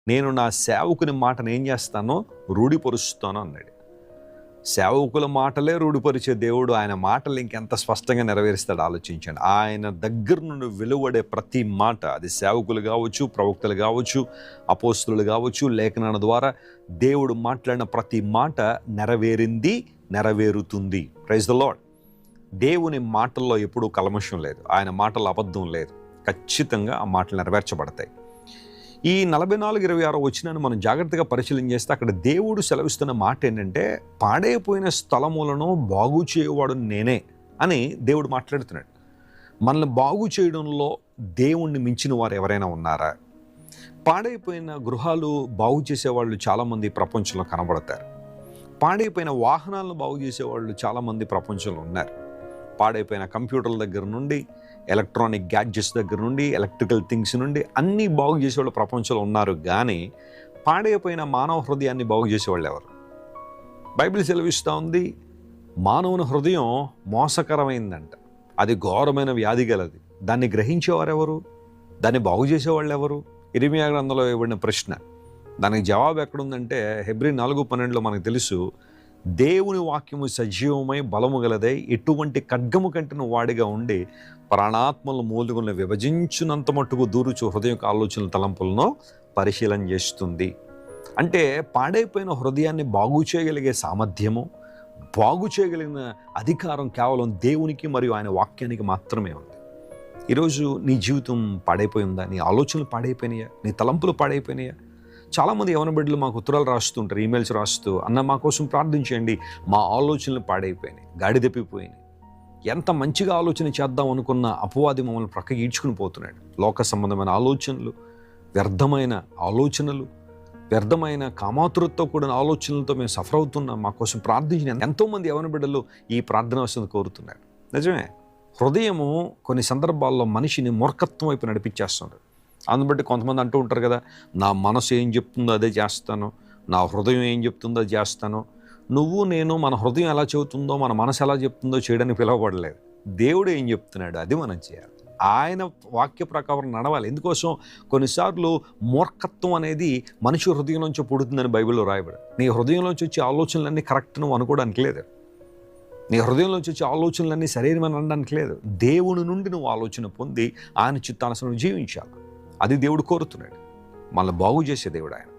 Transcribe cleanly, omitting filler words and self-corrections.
నేను నా సేవకుని మాటను ఏం చేస్తానో రూఢిపరుస్తాను అన్నాడు. సేవకుల మాటలే రూఢిపరిచే దేవుడు ఆయన మాటలు ఇంకెంత స్పష్టంగా నెరవేరుస్తాడు ఆలోచించండి. ఆయన దగ్గర నుండి వెలువడే ప్రతి మాట, అది సేవకులు కావచ్చు, ప్రవక్తలు కావచ్చు, అపోస్తులు కావచ్చు, లేఖనాల ద్వారా దేవుడు మాట్లాడిన ప్రతి మాట నెరవేరింది, నెరవేరుతుంది. Praise the Lord. దేవుని మాటల్లో ఎప్పుడూ కల్మషం లేదు, ఆయన మాటల్లో అబద్ధం లేదు. ఖచ్చితంగా ఆ మాటలు నెరవేర్చబడతాయి. ఈ 44:26 వచనాన్ని మనం జాగ్రత్తగా పరిశీలన చేస్తే అక్కడ దేవుడు సెలవిస్తున్న మాట ఏంటంటే, పాడైపోయిన స్థలములను బాగు చేయవాడు నేనే అని దేవుడు మాట్లాడుతున్నాడు. మనల్ని బాగు చేయడంలో దేవుణ్ణి మించిన వారు ఎవరైనా ఉన్నారా? పాడైపోయిన గృహాలు బాగు చేసేవాళ్ళు చాలామంది ప్రపంచంలో కనబడతారు. పాడైపోయిన వాహనాలను బాగు చేసేవాళ్ళు చాలామంది ప్రపంచంలో ఉన్నారు. పాడైపోయిన కంప్యూటర్ల దగ్గర నుండి, ఎలక్ట్రానిక్ గ్యాడ్జెట్స్ దగ్గర నుండి, ఎలక్ట్రికల్ థింగ్స్ నుండి అన్నీ బాగు చేసేవాళ్ళు ప్రపంచంలో ఉన్నారు. కానీ పాడైపోయిన మానవ హృదయాన్ని బాగు చేసేవాళ్ళు ఎవరు? బైబిల్ సెలవిస్తూ ఉంది, మానవుని హృదయం మోసకరమైందంట, అది ఘోరమైన వ్యాధి గలది. దాన్ని గ్రహించేవారెవరు? దాన్ని బాగు చేసేవాళ్ళు ఎవరు? ఇర్మియా గ్రంథంలో ఇవ్వబడిన ప్రశ్న. దానికి జవాబు ఎక్కడుందంటే హెబ్రీ 4:12లో మనకు తెలుసు, దేవుని వాక్యము సజీవమై బలము గలదై ఎటువంటి ఖడ్గము కంటిన వాడిగా ఉండి ప్రాణాత్మలను మూలుగులను విభజించునంత మట్టుకు దూరుచు హృదయం ఆలోచనల తలంపులను పరిశీలన చేస్తుంది. అంటే పాడైపోయిన హృదయాన్ని బాగు చేయగలిగే సామర్థ్యము, బాగు చేయగలిగిన అధికారం కేవలం దేవునికి మరియు ఆయన వాక్యానికి మాత్రమే ఉంది. ఈరోజు నీ జీవితం పాడైపోయిందా? నీ ఆలోచనలు పాడైపోయినాయా? నీ తలంపులు పాడైపోయినాయా? చాలామంది యవన బిడ్డలు మాకు ఉత్తరాలు రాస్తుంటారు, ఈమెయిల్స్ రాస్తూ, అన్న మా కోసం ప్రార్థించండి, మా ఆలోచనలు పాడైపోయినాయి, గాడి తప్పిపోయినాయి. ఎంత మంచిగా ఆలోచన చేద్దాం అనుకున్న అపవాది మమ్మల్ని ప్రక్కకి ఈడ్చుకుని పోతున్నాడు. లోక సంబంధమైన ఆలోచనలు, వ్యర్థమైన ఆలోచనలు, వ్యర్థమైన కామాతురతో కూడిన ఆలోచనలతో మేము సఫర్ అవుతున్నాం, మా కోసం ప్రార్థించిన ఎంతోమంది యవన బిడ్డలు ఈ ప్రార్థన వస్తుంది కోరుతున్నారు. నిజమే, హృదయము కొన్ని సందర్భాల్లో మనిషిని మూర్ఖత్వం వైపు నడిపించేస్తుంది. అందుని బట్టి కొంతమంది అంటూ ఉంటారు కదా, నా మనసు ఏం చెప్తుందో అదే చేస్తాను, నా హృదయం ఏం చెప్తుందో అది చేస్తాను. నువ్వు నేను మన హృదయం ఎలా చెబుతుందో, మన మనసు ఎలా చెప్తుందో చేయడానికి పిలవబడలేదు. దేవుడు ఏం చెప్తున్నాడు అది మనం చేయాలి. ఆయన వాక్య ప్రకారం నడవాలి. ఎందుకోసం? కొన్నిసార్లు మూర్ఖత్వం అనేది మనిషి హృదయంలోంచి పుడుతుందని బైబిల్లో రాయబడి. నీ హృదయంలోంచి వచ్చే ఆలోచనలన్నీ కరెక్ట్ నువ్వు అనుకోవడానికి లేదు. నీ హృదయంలోంచి వచ్చే ఆలోచనలన్నీ సరైనమని అనడానికి లేదు. దేవుని నుండి నువ్వు ఆలోచన పొంది ఆయన చిత్తానుసారం జీవించాలి. అది దేవుడు కోరుతున్నాడు. మనల్ని బాగు చేసే దేవుడు ఆయన.